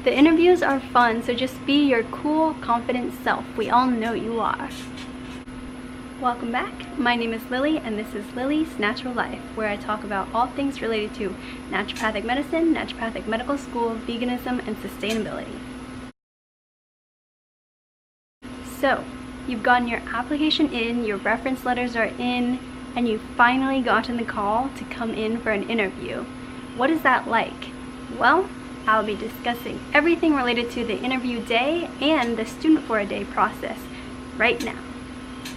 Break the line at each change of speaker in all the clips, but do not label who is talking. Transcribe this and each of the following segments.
The interviews are fun, so just be your cool, confident self. We all know you are. Welcome back. My name is Lily, and this is Lily's Natural Life, where I talk about all things related to naturopathic medicine, naturopathic medical school, veganism, and sustainability. So, you've gotten your application in, your reference letters are in, and you've finally gotten the call to come in for an interview. What is that like? Well, I'll be discussing everything related to the interview day and the student for a day process right now.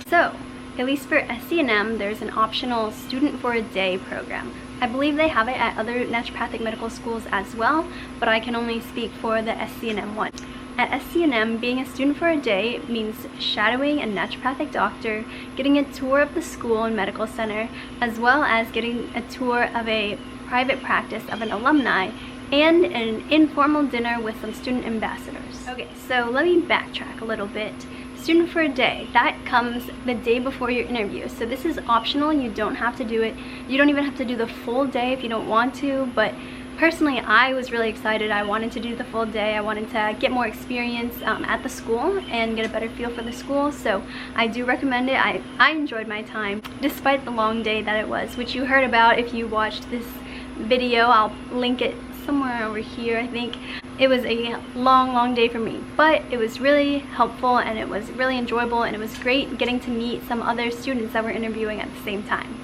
So, at least for SCNM, there's an optional student for a day program. I believe they have it at other naturopathic medical schools as well, but I can only speak for the SCNM one. At SCNM, being a student for a day means shadowing a naturopathic doctor, getting a tour of the school and medical center, as well as getting a tour of a private practice of an alumni, and an informal dinner with some student ambassadors. Okay, so let me backtrack a little bit. Student for a day, that comes the day before your interview. So this is optional, you don't have to do it. You don't even have to do the full day if you don't want to, but personally, I was really excited. I wanted to do the full day. I wanted to get more experience at the school and get a better feel for the school, so I do recommend it. I enjoyed my time, despite the long day that it was, which you heard about if you watched this video. I'll link it somewhere over here, I think. It was a long day for me, but it was really helpful and it was really enjoyable, and it was great getting to meet some other students that were interviewing at the same time.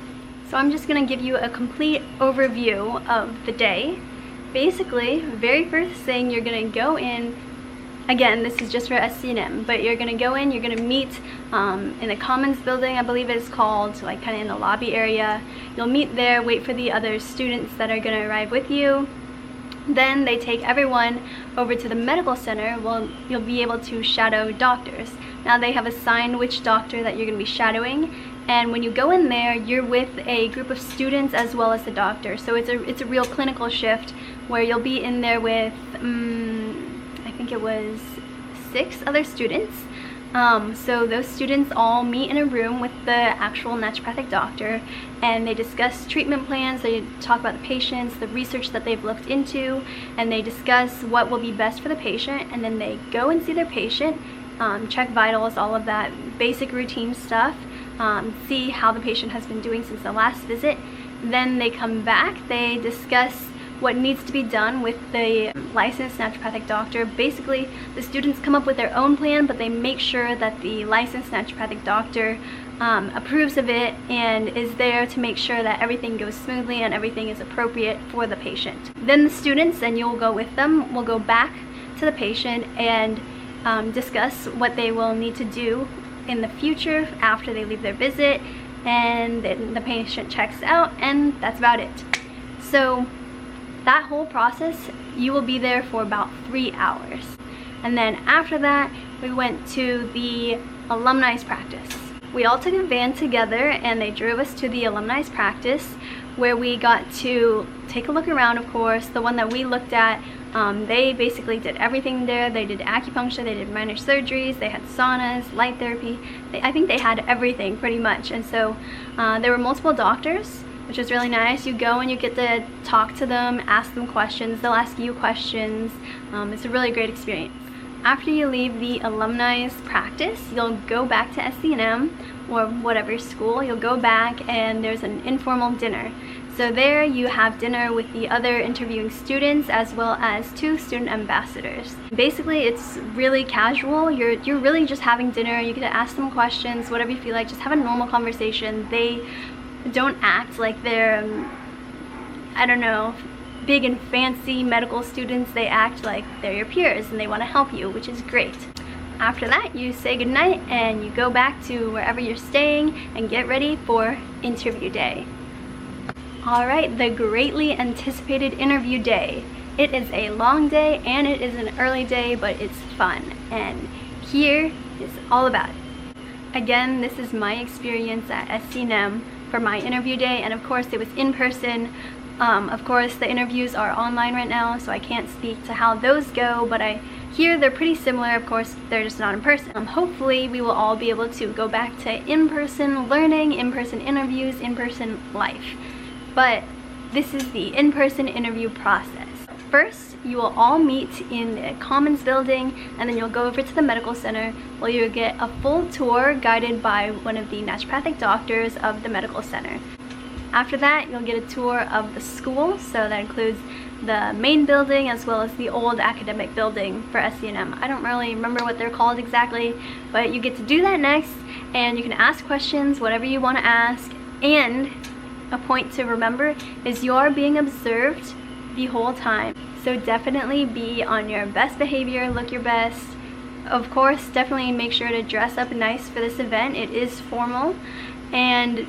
So I'm just going to give you a complete overview of the day. Basically, very first thing, you're going to go in, again, this is just for SCNM, but you're going to go in, you're going to meet in the Commons building, I believe it is called, like kind of in the lobby area. You'll meet there, wait for the other students that are going to arrive with you. Then they take everyone over to the medical center. Well, you'll be able to shadow doctors. Now they have assigned which doctor that you're going to be shadowing, and when you go in there, you're with a group of students as well as the doctor. So it's a real clinical shift where you'll be in there with, I think it was 6 other students. So those students all meet in a room with the actual naturopathic doctor, and they discuss treatment plans, they talk about the patients, the research that they've looked into, and they discuss what will be best for the patient, and then they go and see their patient, check vitals, all of that basic routine stuff, see how the patient has been doing since the last visit. Then they come back, they discuss what needs to be done with the licensed naturopathic doctor. Basically, the students come up with their own plan, but they make sure that the licensed naturopathic doctor approves of it and is there to make sure that everything goes smoothly and everything is appropriate for the patient. Then the students, and you'll go with them, will go back to the patient and discuss what they will need to do in the future after they leave their visit, and then the patient checks out, and that's about it. So that whole process, you will be there for about 3 hours. And then after that, we went to the alumni's practice. We all took a van together and they drove us to the alumni's practice, where we got to take a look around, of course. The one that we looked at, they basically did everything there. They did acupuncture, they did minor surgeries, they had saunas, light therapy. I think they had everything pretty much. And so there were multiple doctors, which was really nice. You go and you get to talk to them, ask them questions, they'll ask you questions. It's a really great experience. After you leave the alumni's practice, you'll go back to SCNM or whatever school. You'll go back and there's an informal dinner. So there you have dinner with the other interviewing students as well as 2 student ambassadors. Basically, it's really casual. You're really just having dinner. You get to ask them questions, whatever you feel like. Just have a normal conversation. They don't act like they're, I don't know, big and fancy medical students. They act like they're your peers and they want to help you, which is great. After that, you say goodnight and you go back to wherever you're staying and get ready for interview day. Alright, the greatly anticipated interview day. It is a long day and it is an early day, but it's fun, and here is all about it. Again, this is my experience at SCNM for my interview day, and of course it was in person. Of course the interviews are online right now, so I can't speak to how those go, but I hear they're pretty similar. Of course, they're just not in person. Hopefully we will all be able to go back to in-person learning, in-person interviews, in-person life. But this is the in-person interview process. First, you will all meet in the Commons building, and then you'll go over to the medical center where you'll get a full tour guided by one of the naturopathic doctors of the medical center. After that, you'll get a tour of the school, so that includes the main building as well as the old academic building for SCNM. I don't really remember what they're called exactly, but you get to do that next, and you can ask questions, whatever you want to ask. And a point to remember is you are being observed the whole time. So definitely be on your best behavior, look your best. Of course, definitely make sure to dress up nice for this event. It is formal. And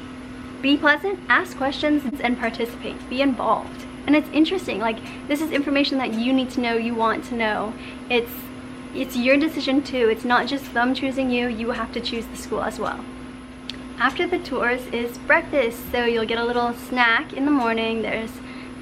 be pleasant, ask questions, and participate. Be involved. And it's interesting, like, this is information that you need to know, you want to know. It's your decision too. It's not just them choosing you, you have to choose the school as well. After the tours is breakfast, so you'll get a little snack in the morning. There's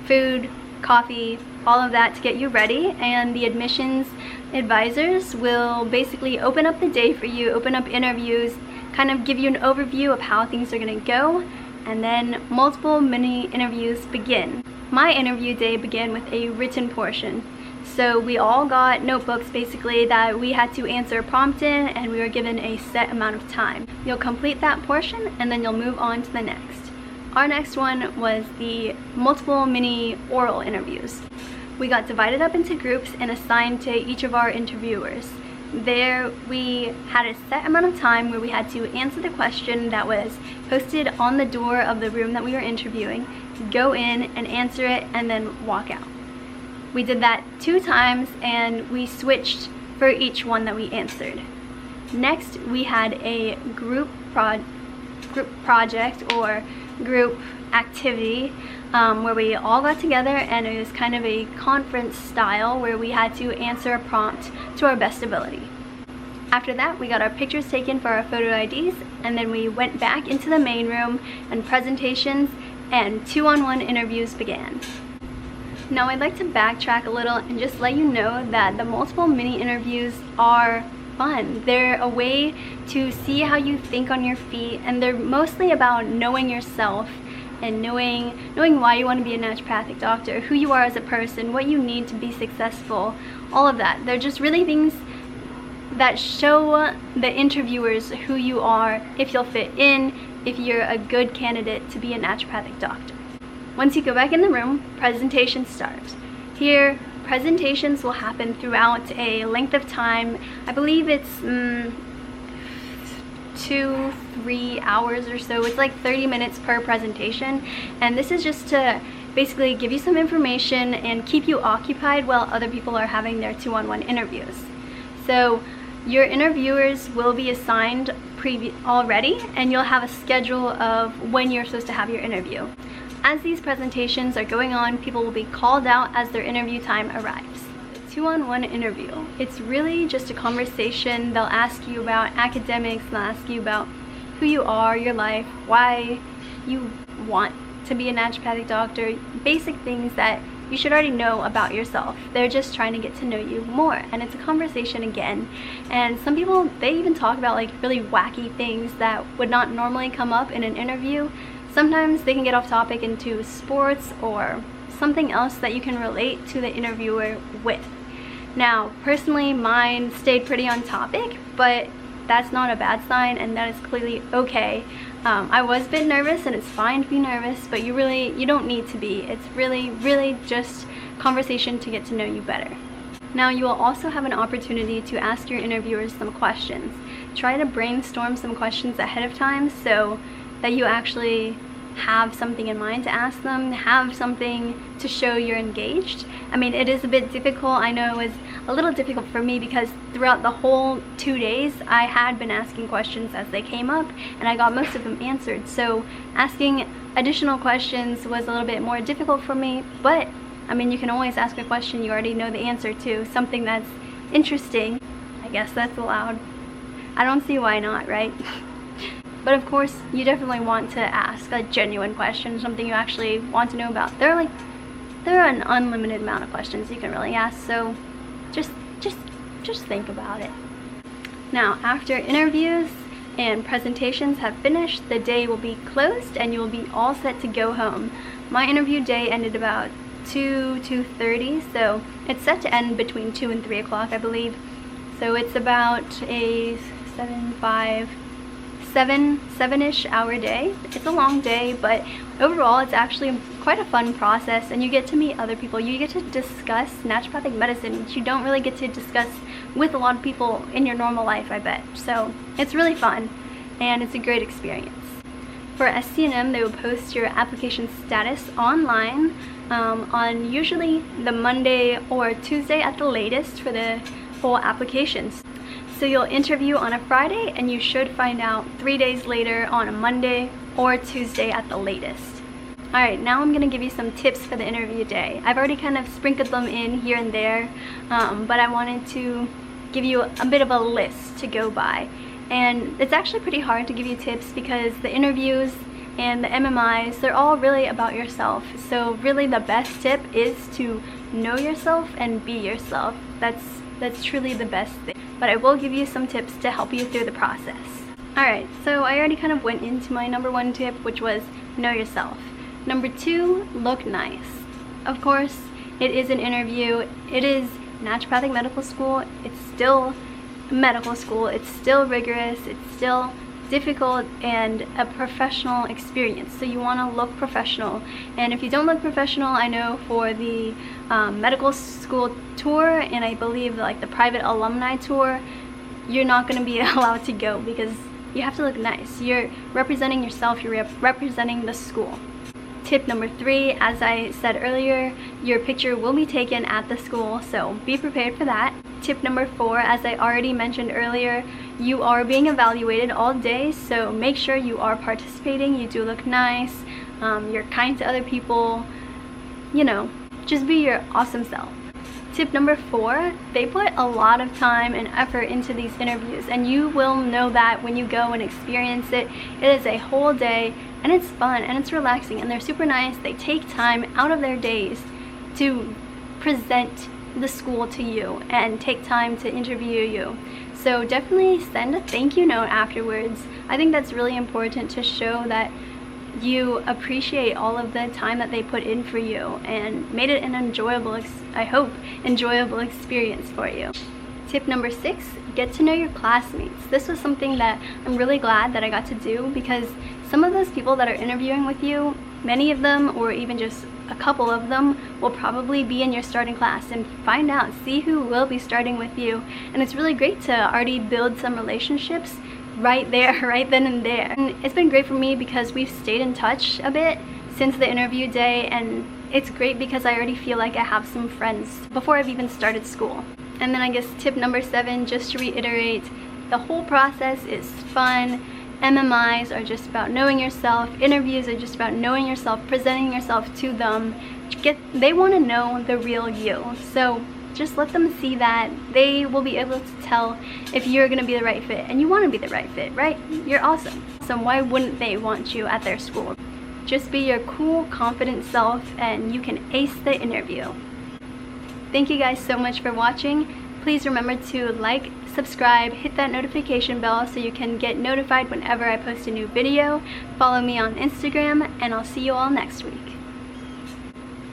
food, coffee, all of that to get you ready, and the admissions advisors will basically open up the day for you, open up interviews, kind of give you an overview of how things are going to go, and then multiple mini interviews begin. My interview day began with a written portion. So we all got notebooks basically that we had to answer a prompt in, and we were given a set amount of time. You'll complete that portion and then you'll move on to the next. Our next one was the multiple mini oral interviews. We got divided up into groups and assigned to each of our interviewers. There we had a set amount of time where we had to answer the question that was posted on the door of the room that we were interviewing, go in and answer it, and then walk out. We did that 2 times, and we switched for each one that we answered. Next, we had a group project or group activity where we all got together, and it was kind of a conference style where we had to answer a prompt to our best ability. After that, we got our pictures taken for our photo IDs, and then we went back into the main room, and presentations and 2-on-1 interviews began. Now I'd like to backtrack a little and just let you know that the multiple mini interviews are fun. They're a way to see how you think on your feet, and they're mostly about knowing yourself and knowing why you want to be a naturopathic doctor, who you are as a person, what you need to be successful, all of that. They're just really things that show the interviewers who you are, if you'll fit in, if you're a good candidate to be a naturopathic doctor. Once you go back in the room, presentations start. Here, presentations will happen throughout a length of time. I believe it's 2-3 hours or so. It's like 30 minutes per presentation, and this is just to basically give you some information and keep you occupied while other people are having their 2-on-1 interviews. So your interviewers will be assigned already, and you'll have a schedule of when you're supposed to have your interview. As these presentations are going on, people will be called out as their interview time arrives. The 2-on-1 interview, it's really just a conversation. They'll ask you about academics, they'll ask you about who you are, your life, why you want to be a naturopathic doctor, basic things that you should already know about yourself. They're just trying to get to know you more, and it's a conversation again. And some people, they even talk about like really wacky things that would not normally come up in an interview. Sometimes they can get off topic into sports or something else that you can relate to the interviewer with. Now, personally, mine stayed pretty on topic, but that's not a bad sign, and that is clearly okay. I was a bit nervous, and it's fine to be nervous, but you don't need to be. It's really just conversation to get to know you better. Now, you will also have an opportunity to ask your interviewers some questions. Try to brainstorm some questions ahead of time so that you actually have something in mind to ask them, have something to show you're engaged. I mean, it is a bit difficult. I know it was a little difficult for me because throughout the whole 2 days, I had been asking questions as they came up, and I got most of them answered. So asking additional questions was a little bit more difficult for me, but I mean, you can always ask a question you already know the answer to, something that's interesting. I guess that's allowed. I don't see why not, right? But of course, you definitely want to ask a genuine question, something you actually want to know about. There are an unlimited amount of questions you can really ask, so just think about it. Now, after interviews and presentations have finished, the day will be closed and you will be all set to go home. My interview day ended about 2:30, so it's set to end between 2 and 3 o'clock, I believe. So it's about a 7-ish hour day. It's a long day, but overall it's actually quite a fun process, and you get to meet other people. You get to discuss naturopathic medicine, which you don't really get to discuss with a lot of people in your normal life, I bet. So it's really fun, and it's a great experience. For SCNM, they will post your application status online on usually the Monday or Tuesday at the latest for the whole applications. So you'll interview on a Friday, and you should find out 3 days later on a Monday or Tuesday at the latest. Alright, now I'm going to give you some tips for the interview day. I've already kind of sprinkled them in here and there, but I wanted to give you a bit of a list to go by. And it's actually pretty hard to give you tips because the interviews and the MMIs, they're all really about yourself. So really the best tip is to know yourself and be yourself. That's truly the best thing. But I will give you some tips to help you through the process. Alright, so I already kind of went into my number 1 tip, which was know yourself. Number 2, look nice. Of course, it is an interview. It is naturopathic medical school. It's still medical school. It's still rigorous. It's still difficult and a professional experience. So you want to look professional. And if you don't look professional, I know for the medical school tour, and I believe like the private alumni tour, you're not going to be allowed to go because you have to look nice. You're representing yourself. You're representing the school. Tip number 3, as I said earlier, your picture will be taken at the school, so be prepared for that. Tip number 4, as I already mentioned earlier, you are being evaluated all day, so make sure you are participating. You do look nice, you're kind to other people, you know, just be your awesome self. Tip number 4, they put a lot of time and effort into these interviews, and you will know that when you go and experience it. It is a whole day, and it's fun, and it's relaxing, and they're super nice. They take time out of their days to present the school to you and take time to interview you. So definitely send a thank you note afterwards. I think that's really important to show that you appreciate all of the time that they put in for you and made it an enjoyable, I hope, enjoyable experience for you. Tip number 6, get to know your classmates. This was something that I'm really glad that I got to do, because some of those people that are interviewing with you, many of them, or even just a couple of them, will probably be in your starting class, and find out, see who will be starting with you. And it's really great to already build some relationships right there, right then and there. And it's been great for me because we've stayed in touch a bit since the interview day, and it's great because I already feel like I have some friends before I've even started school. And then I guess tip number 7, just to reiterate, the whole process is fun. MMIs are just about knowing yourself. Interviews are just about knowing yourself, presenting yourself to them. They want to know the real you. So just let them see that. They will be able to tell if you're going to be the right fit. And you want to be the right fit, right? You're awesome. So why wouldn't they want you at their school? Just be your cool, confident self, and you can ace the interview. Thank you guys so much for watching. Please remember to like, subscribe, hit that notification bell so you can get notified whenever I post a new video. Follow me on Instagram, and I'll see you all next week.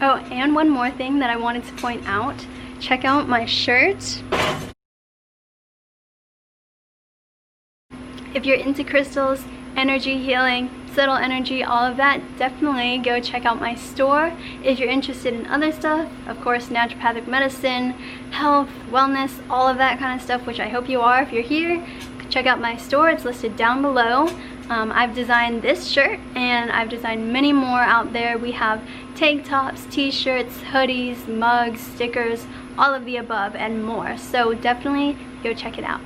Oh, and one more thing that I wanted to point out. Check out my shirt. If you're into crystals, energy healing, subtle energy, all of that, definitely go check out my store. If you're interested in other stuff, of course, naturopathic medicine, health, wellness, all of that kind of stuff, which I hope you are if you're here, check out my store. It's listed down below. I've designed this shirt, and I've designed many more out there. We have tank tops, t-shirts, hoodies, mugs, stickers, all of the above and more. So definitely go check it out.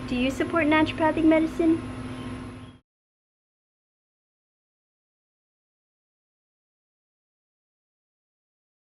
Do you support naturopathic medicine?